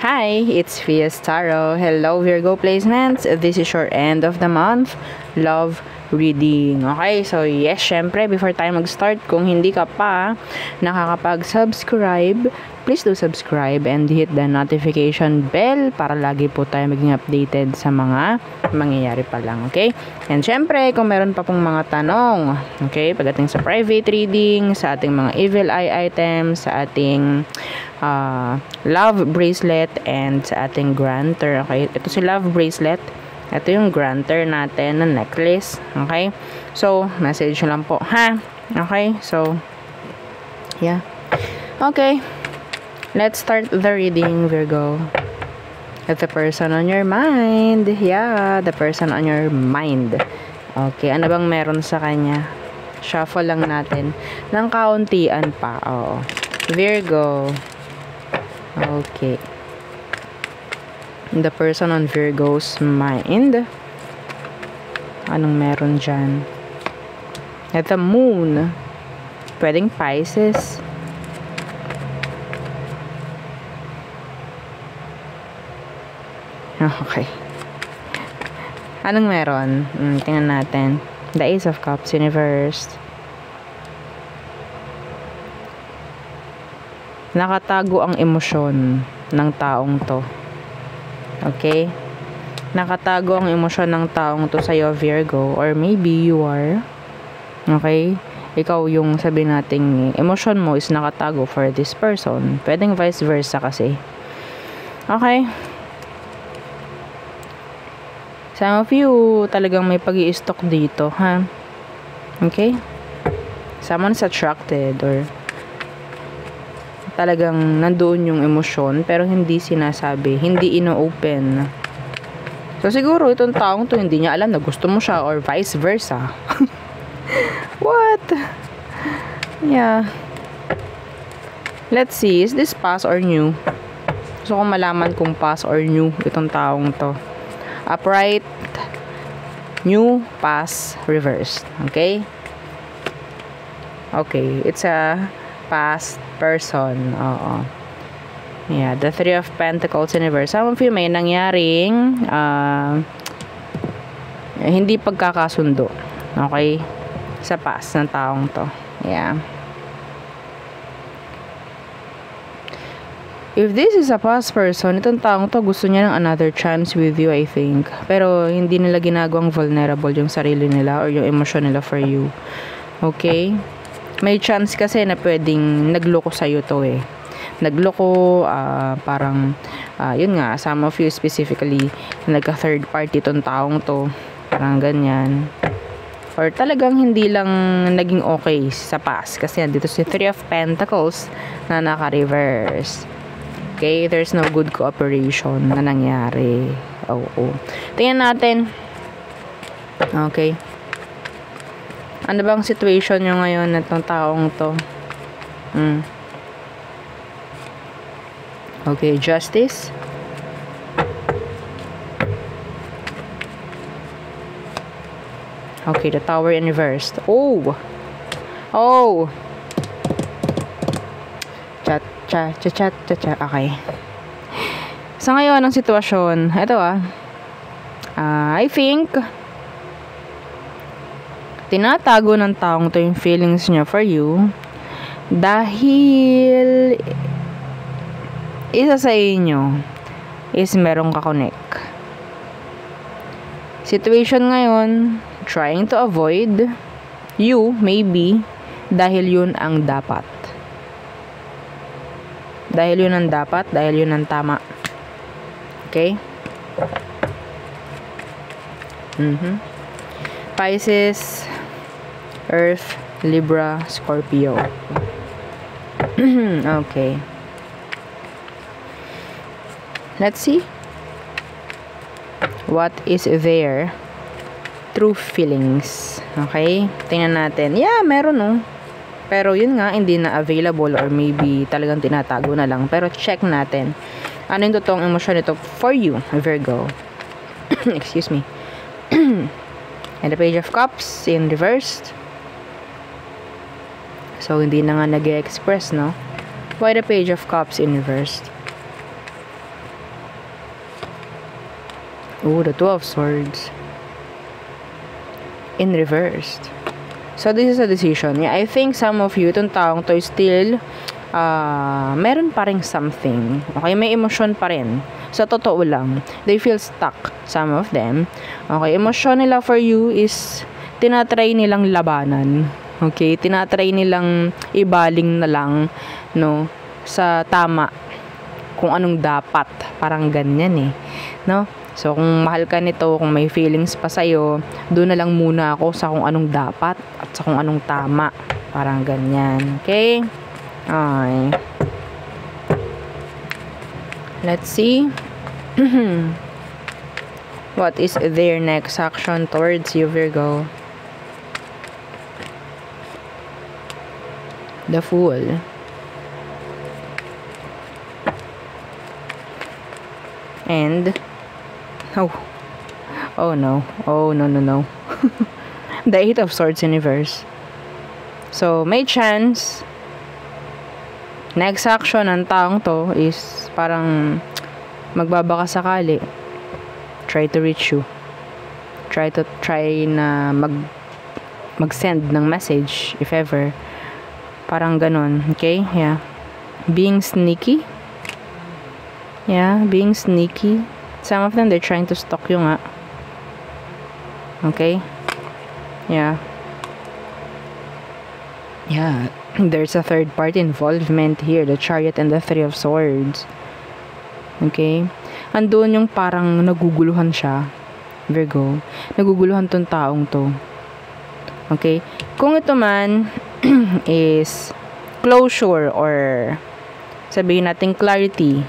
Hi, it's Fias Tarot. Hello Virgo placements. This is your end of the month love reading. Okay, so yes, syempre, before tayo mag-start, kung hindi ka pa nakakapag-subscribe, please do subscribe and hit the notification bell para lagi po tayo maging updated sa mga mangyayari pa lang, okay? And syempre, kung meron pa pong mga tanong, okay, pagdating sa private reading, sa ating mga evil eye items, sa ating love bracelet, and sa ating granter, okay? Ito si love bracelet. Ito yung granter natin na necklace. Okay? So, message lang po, ha? Okay? So, yeah. Okay. Let's start the reading, Virgo. The person on your mind. Yeah, the person on your mind. Okay, ano bang meron sa kanya? Shuffle lang natin. Nang kauntian pa. Oo. Virgo. Okay. The person on Virgo's mind. Anong meron dyan? At the moon. Pwedeng Pisces. Okay. Anong meron? Tingnan natin. The Ace of Cups, Universe. Nakatago ang emosyon ng taong to. Okay? Nakatago ang emosyon ng taong to sa'yo, Virgo. Or maybe you are. Okay? Ikaw yung sabi nating emosyon mo is nakatago for this person. Pwedeng vice versa kasi. Okay? Some of you talagang may pag-i-stock dito, ha? Okay? Someone's attracted or talagang nandoon yung emosyon pero hindi sinasabi, hindi ino-open. So siguro itong taong to hindi niya alam na gusto mo siya or vice versa. What? Yeah. Let's see, is this past or new? So kung malaman kung past or new itong taong to. Upright, new, past, reversed. Okay? Okay, it's a past person. Oo. Yeah, the Three of Pentacles Universe. Some of you may nangyaring hindi pagkakasundo. Okay? Sa past ng taong to. Yeah. If this is a past person, itong taong to gusto niya ng another chance with you, I think. Pero hindi nila ginagawang vulnerable yung sarili nila or yung emosyon nila for you. Okay? May chance kasi na pwedeng nagloko sa'yo to eh. Nagloko, parang, yun nga, some of you specifically, nagka-third party tong taong to. Parang ganyan. Or talagang hindi lang naging okay sa past. Kasi dito si Three of Pentacles na naka-reverse. Okay, there's no good cooperation na nangyari. Oo. Tingnan natin. Okay. Ano bang situation nyo ngayon na itong taong to? Okay, Justice. Okay, the Tower in reverse. Oh! Oh! Chat. Okay. So, ngayon, ang sitwasyon. Ito I think tinatago ng taong to yung feelings niya for you dahil isa sa inyo is merong kakonect. Situation ngayon, trying to avoid you, maybe, dahil yun ang dapat. Dahil yun ang dapat, dahil yun ang tama. Okay? Pisces, Earth, Libra, Scorpio. Okay. Let's see. What is their true feelings? Okay? Tingnan natin. Yeah, meron Pero yun nga, hindi na available or maybe talagang tinatago na lang. Pero check natin. Ano yung totoong emosyon nito for you, Virgo? Excuse me. And the Page of Cups in reversed. So, hindi na nga nag-express, no? Why the Page of Cups in reversed? Oh, the Two of Swords. In reversed. So, this is a decision. Yeah, I think some of you, itong taong to is still, meron pa rin something. Okay, may emosyon pa rin. Sa totoo lang, they feel stuck, some of them. Okay, emosyon nila for you is, tinatry nilang labanan. Okay, tinatry nilang ibaling na lang, no, sa tama, kung anong dapat. Parang ganyan eh, no? So, kung mahal ka nito, kung may feelings pa sa'yo, doon na lang muna ako sa kung anong dapat at sa kung anong tama. Parang ganyan. Okay? Okay. Let's see. What is their next action towards you, Virgo? The Fool. And oh no. The Eight of Swords in reverse. So, may chance next action ng taong to is parang magbabaka sakali. Try to reach you. Try na mag-send ng message if ever. Parang ganon. Okay? Yeah. Being sneaky. Yeah, being sneaky. Some of them, they're trying to stalk you nga. Okay? Yeah. Yeah. There's a third party involvement here. The Chariot and the Three of Swords. Okay? Andun yung parang naguguluhan siya. Virgo. Naguguluhan tong taong to. Okay? Kung ito man is closure or sabihin natin clarity,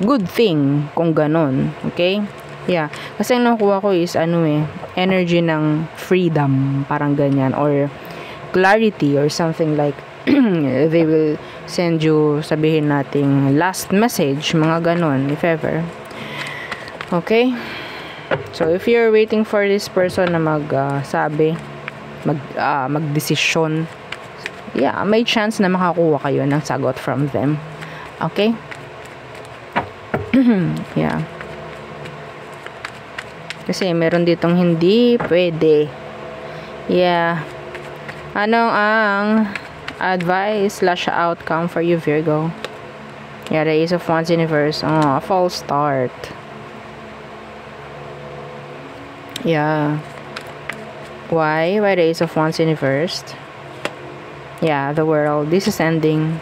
good thing kung ganon. Okay? Yeah. Kasi ang nakuha ko is energy ng freedom. Parang ganyan. Or clarity or something like they will send you, sabihin nating last message. Mga ganon. If ever. Okay? So, if you're waiting for this person na mag-desisyon, yeah, may chance na makakuha kayo ng sagot from them. Okay? Yeah. Kasi meron ditong hindi pwede. Yeah. Anong ang advice / outcome for you, Virgo? Yeah, the Ace of Wands in reverse. Oh, a false start. Yeah. Why? Why the Ace of Wands in reverse? Yeah, the World. This is ending.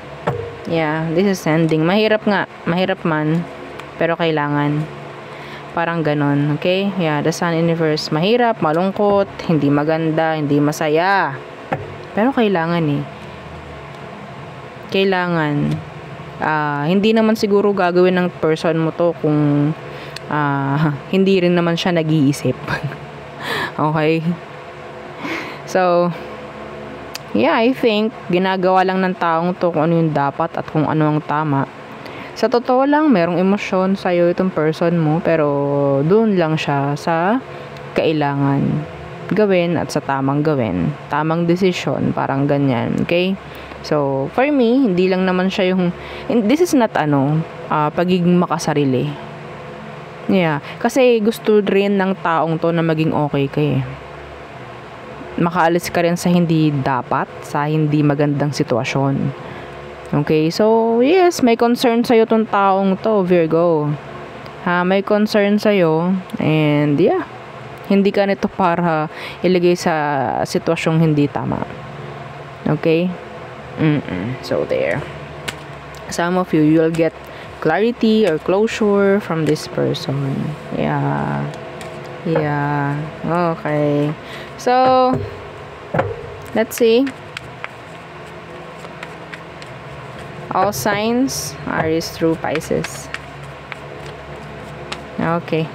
Yeah, this is ending. Mahirap nga. Mahirap man. Pero kailangan. Parang ganon. Okay? Yeah, the Sun in reverse. Mahirap, malungkot, hindi maganda, hindi masaya. Pero kailangan eh. Kailangan. Hindi naman siguro gagawin ng person mo to kung hindi rin naman siya nag-iisip. Okay? So, yeah, I think ginagawa lang ng taong to kung ano yung dapat at kung ano ang tama. Sa totoo lang, merong emosyon sa'yo itong person mo, pero doon lang siya sa kailangan gawin at sa tamang gawin. Tamang desisyon, parang ganyan. Okay? So, for me, hindi lang naman siya yung, this is not pagiging makasarili. Yeah. Kasi gusto rin ng taong to na maging okay ka eh. Makaalis ka rin sa hindi dapat, sa hindi magandang sitwasyon. Okay, so, yes, may concern sa'yo tong taong to, Virgo. May concern sa'yo, and yeah, hindi ka nito para ilagay sa sitwasyong hindi tama. Okay? So, there. Some of you, you'll get clarity or closure from this person. Yeah. Yeah. Okay. So, let's see. All signs Aries through Pisces. Okay.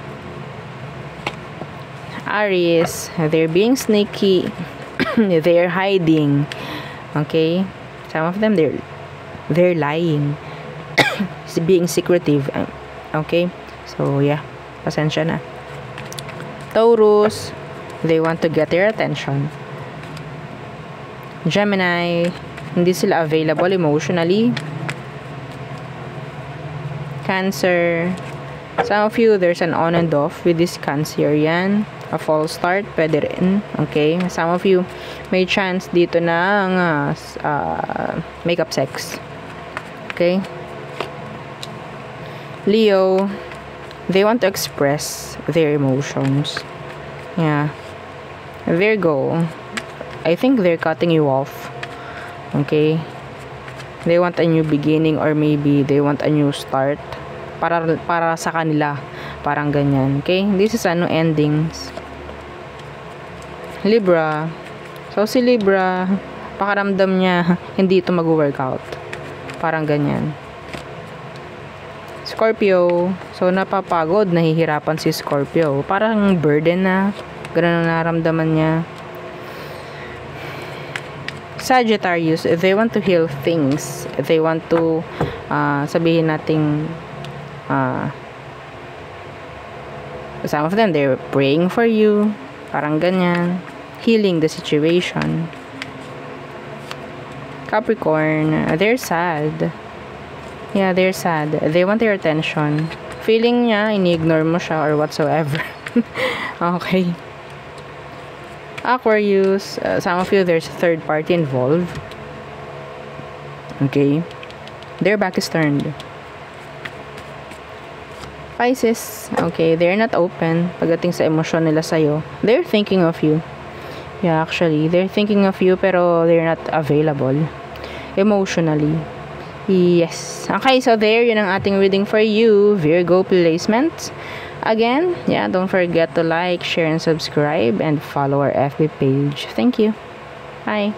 Aries, they're being sneaky. They're hiding. Okay? Some of them, they're lying. Being secretive. Okay? So, yeah. Pasensya na. Taurus, they want to get your attention. Gemini, hindi sila available emotionally. Cancer, Some of you, there's an on and off with this Cancerian. A false start, pwede rin. Okay? Some of you, may chance dito ng makeup sex. Okay? Leo, they want to express their emotions. Yeah. Virgo, I think they're cutting you off. Okay? They want a new beginning or maybe they want a new start. Para sa kanila. Parang ganyan. Okay? This is endings. Libra. So, si Libra, pakaramdam niya, hindi ito mag-workout. Parang ganyan. Scorpio. So, napapagod, nahihirapan si Scorpio. Parang burden na. Ganun ang naramdaman niya. Sagittarius, they want to heal things. They want to, sabihin nating, some of them, they're praying for you. Parang ganyan. Healing the situation. Capricorn, they're sad. Yeah, they're sad. They want your attention. Feeling niya, ini-ignore mo siya or whatsoever. Okay. Aquarius, some of you, there's a third party involved. Okay. Their back is turned. Pisces, okay, they're not open pagdating sa emosyon nila sa'yo. They're thinking of you. Yeah, actually, they're thinking of you pero they're not available emotionally. Yes. Okay, so there, yun ang ating reading for you, Virgo placement. Again, yeah, don't forget to like, share, and subscribe, and follow our FB page. Thank you. Bye.